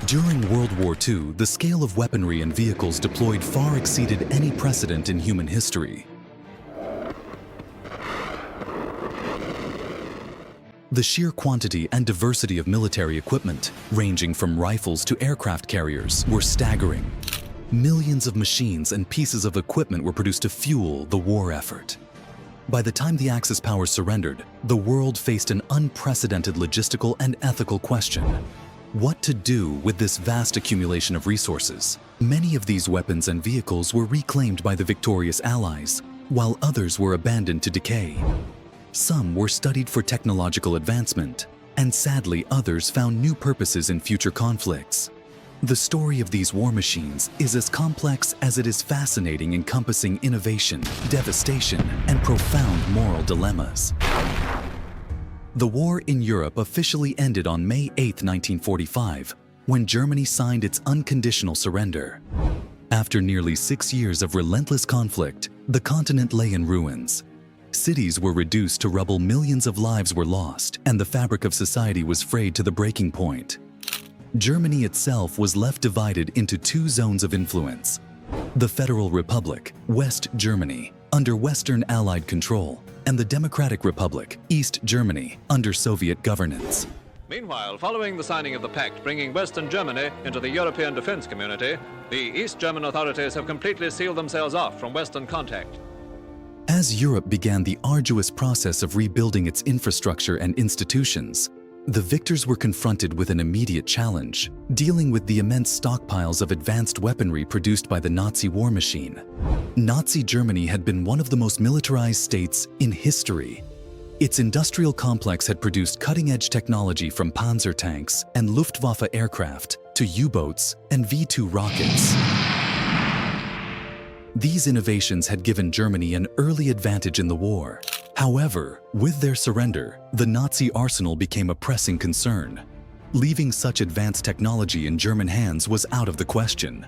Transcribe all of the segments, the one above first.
During World War II, the scale of weaponry and vehicles deployed far exceeded any precedent in human history. The sheer quantity and diversity of military equipment, ranging from rifles to aircraft carriers, were staggering. Millions of machines and pieces of equipment were produced to fuel the war effort. By the time the Axis powers surrendered, the world faced an unprecedented logistical and ethical question: what to do with this vast accumulation of resources? Many of these weapons and vehicles were reclaimed by the victorious Allies, while others were abandoned to decay. Some were studied for technological advancement, and sadly others found new purposes in future conflicts. The story of these war machines is as complex as it is fascinating, encompassing innovation, devastation, and profound moral dilemmas. The war in Europe officially ended on May 8, 1945, when Germany signed its unconditional surrender. After nearly 6 years of relentless conflict, the continent lay in ruins. Cities were reduced to rubble, millions of lives were lost, and the fabric of society was frayed to the breaking point. Germany itself was left divided into two zones of influence: the Federal Republic, West Germany, under Western Allied control, and the Democratic Republic, East Germany, under Soviet governance. Meanwhile, following the signing of the pact bringing Western Germany into the European defense community, the East German authorities have completely sealed themselves off from Western contact. As Europe began the arduous process of rebuilding its infrastructure and institutions, the victors were confronted with an immediate challenge: dealing with the immense stockpiles of advanced weaponry produced by the Nazi war machine. Nazi Germany had been one of the most militarized states in history. Its industrial complex had produced cutting-edge technology from Panzer tanks and Luftwaffe aircraft to U-boats and V-2 rockets. These innovations had given Germany an early advantage in the war. However, with their surrender, the Nazi arsenal became a pressing concern. Leaving such advanced technology in German hands was out of the question.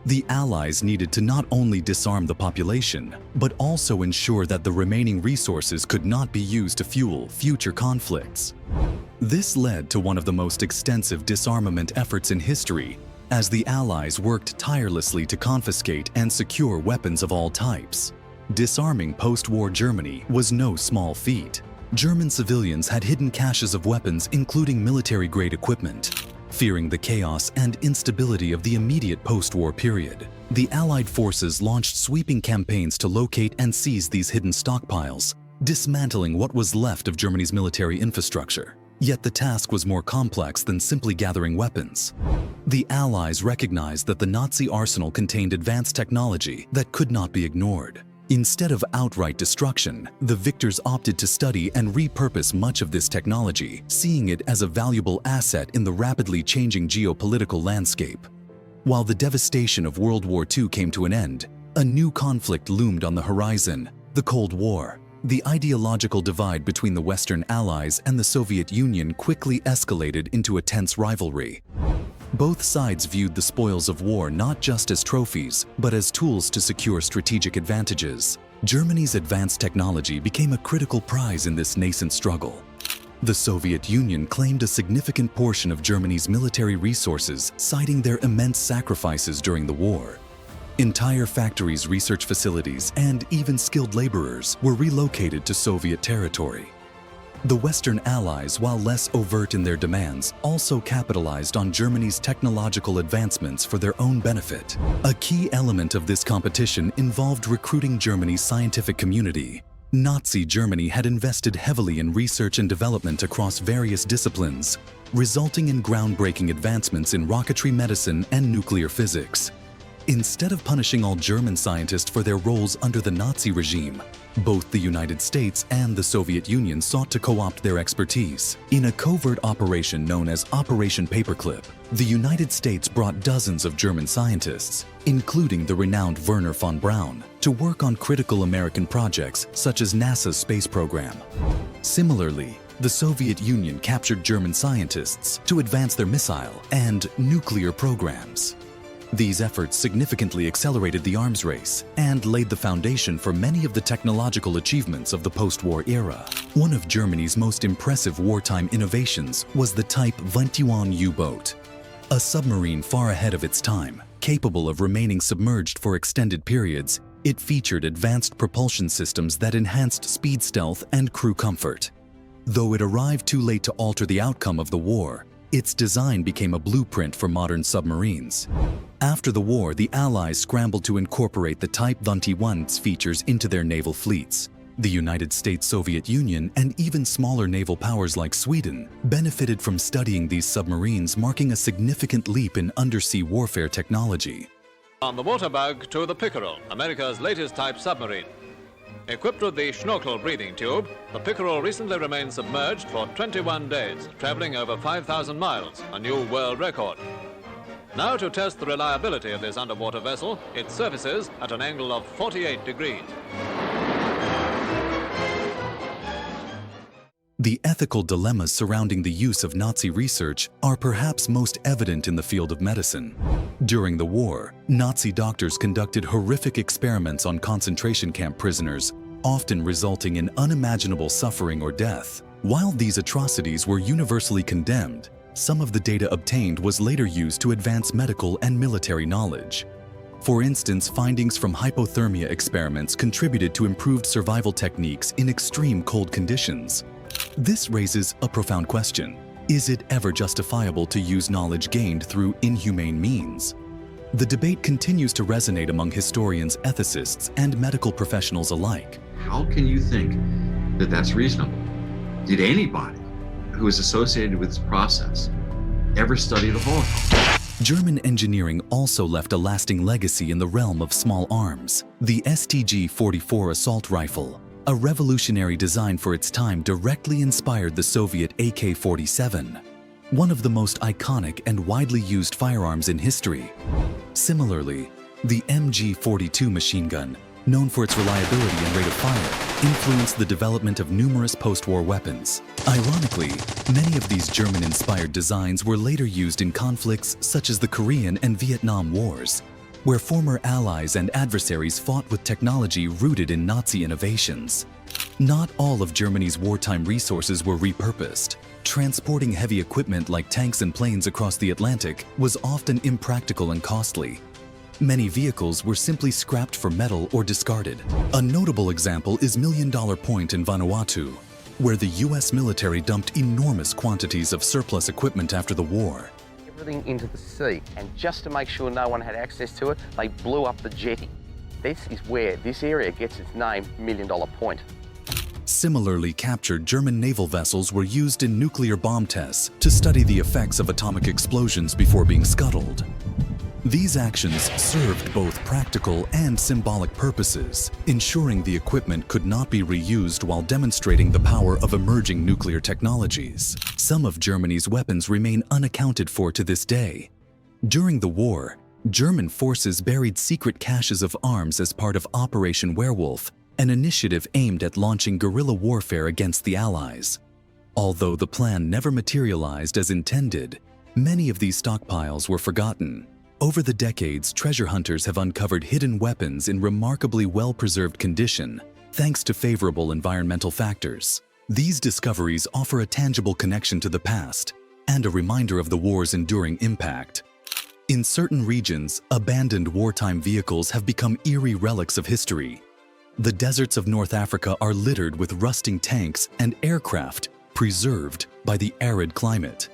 The Allies needed to not only disarm the population, but also ensure that the remaining resources could not be used to fuel future conflicts. This led to one of the most extensive disarmament efforts in history, as the Allies worked tirelessly to confiscate and secure weapons of all types. Disarming post-war Germany was no small feat. German civilians had hidden caches of weapons, including military-grade equipment. Fearing the chaos and instability of the immediate post-war period, the Allied forces launched sweeping campaigns to locate and seize these hidden stockpiles, dismantling what was left of Germany's military infrastructure. Yet the task was more complex than simply gathering weapons. The Allies recognized that the Nazi arsenal contained advanced technology that could not be ignored. Instead of outright destruction, the victors opted to study and repurpose much of this technology, seeing it as a valuable asset in the rapidly changing geopolitical landscape. While the devastation of World War II came to an end, a new conflict loomed on the horizon: the Cold War. The ideological divide between the Western Allies and the Soviet Union quickly escalated into a tense rivalry. Both sides viewed the spoils of war not just as trophies, but as tools to secure strategic advantages. Germany's advanced technology became a critical prize in this nascent struggle. The Soviet Union claimed a significant portion of Germany's military resources, citing their immense sacrifices during the war. Entire factories, research facilities, and even skilled laborers were relocated to Soviet territory. The Western Allies, while less overt in their demands, also capitalized on Germany's technological advancements for their own benefit. A key element of this competition involved recruiting Germany's scientific community. Nazi Germany had invested heavily in research and development across various disciplines, resulting in groundbreaking advancements in rocketry, medicine, and nuclear physics. Instead of punishing all German scientists for their roles under the Nazi regime, both the United States and the Soviet Union sought to co-opt their expertise. In a covert operation known as Operation Paperclip, the United States brought dozens of German scientists, including the renowned Wernher von Braun, to work on critical American projects such as NASA's space program. Similarly, the Soviet Union captured German scientists to advance their missile and nuclear programs. These efforts significantly accelerated the arms race and laid the foundation for many of the technological achievements of the post-war era. One of Germany's most impressive wartime innovations was the Type 21 U-boat. A submarine far ahead of its time, capable of remaining submerged for extended periods, it featured advanced propulsion systems that enhanced speed stealth and crew comfort. Though it arrived too late to alter the outcome of the war, its design became a blueprint for modern submarines. After the war, the Allies scrambled to incorporate the Type 21's features into their naval fleets. The United States, Soviet Union, and even smaller naval powers like Sweden benefited from studying these submarines, marking a significant leap in undersea warfare technology. On the water bug to the Pickerel, America's latest type submarine. Equipped with the Schnorkel breathing tube, the Pickerel recently remained submerged for 21 days, traveling over 5,000 miles, a new world record. Now to test the reliability of this underwater vessel, it surfaces at an angle of 48 degrees. The ethical dilemmas surrounding the use of Nazi research are perhaps most evident in the field of medicine. During the war, Nazi doctors conducted horrific experiments on concentration camp prisoners, often resulting in unimaginable suffering or death. While these atrocities were universally condemned, some of the data obtained was later used to advance medical and military knowledge. For instance, findings from hypothermia experiments contributed to improved survival techniques in extreme cold conditions. This raises a profound question. Is it ever justifiable to use knowledge gained through inhumane means? The debate continues to resonate among historians, ethicists, and medical professionals alike. How can you think that that's reasonable? Did anybody who is associated with this process ever study the Holocaust? German engineering also left a lasting legacy in the realm of small arms. The STG-44 assault rifle, a revolutionary design for its time, directly inspired the Soviet AK-47, one of the most iconic and widely used firearms in history. Similarly, the MG-42 machine gun, known for its reliability and rate of fire, influenced the development of numerous post-war weapons. Ironically, many of these German-inspired designs were later used in conflicts such as the Korean and Vietnam Wars, where former allies and adversaries fought with technology rooted in Nazi innovations. Not all of Germany's wartime resources were repurposed. Transporting heavy equipment like tanks and planes across the Atlantic was often impractical and costly. Many vehicles were simply scrapped for metal or discarded. A notable example is Million Dollar Point in Vanuatu, where the US military dumped enormous quantities of surplus equipment after the war. Everything into the sea, and just to make sure no one had access to it, they blew up the jetty. This is where this area gets its name, Million Dollar Point. Similarly captured German naval vessels were used in nuclear bomb tests to study the effects of atomic explosions before being scuttled. These actions served both practical and symbolic purposes, ensuring the equipment could not be reused while demonstrating the power of emerging nuclear technologies. Some of Germany's weapons remain unaccounted for to this day. During the war, German forces buried secret caches of arms as part of Operation Werewolf, an initiative aimed at launching guerrilla warfare against the Allies. Although the plan never materialized as intended, many of these stockpiles were forgotten. Over the decades, treasure hunters have uncovered hidden weapons in remarkably well-preserved condition, thanks to favorable environmental factors. These discoveries offer a tangible connection to the past and a reminder of the war's enduring impact. In certain regions, abandoned wartime vehicles have become eerie relics of history. The deserts of North Africa are littered with rusting tanks and aircraft preserved by the arid climate.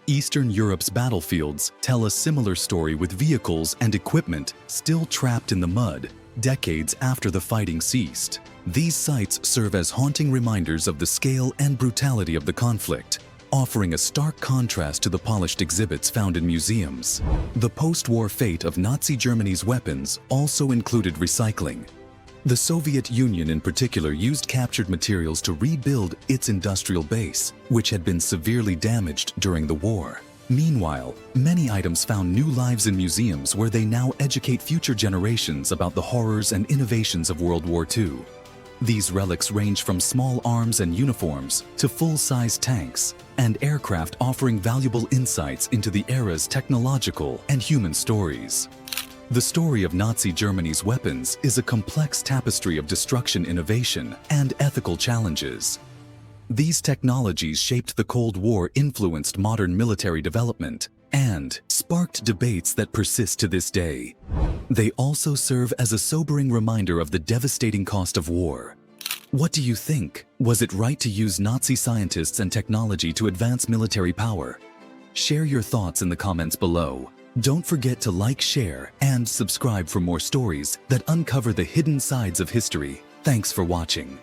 Eastern Europe's battlefields tell a similar story, with vehicles and equipment still trapped in the mud decades after the fighting ceased. These sites serve as haunting reminders of the scale and brutality of the conflict, offering a stark contrast to the polished exhibits found in museums. The post-war fate of Nazi Germany's weapons also included recycling. The Soviet Union in particular used captured materials to rebuild its industrial base, which had been severely damaged during the war. Meanwhile, many items found new lives in museums where they now educate future generations about the horrors and innovations of World War II. These relics range from small arms and uniforms to full-size tanks and aircraft, offering valuable insights into the era's technological and human stories. The story of Nazi Germany's weapons is a complex tapestry of destruction, innovation, and ethical challenges. These technologies shaped the Cold War, influenced modern military development, and sparked debates that persist to this day. They also serve as a sobering reminder of the devastating cost of war. What do you think? Was it right to use Nazi scientists and technology to advance military power? Share your thoughts in the comments below. Don't forget to like, share, and subscribe for more stories that uncover the hidden sides of history. Thanks for watching.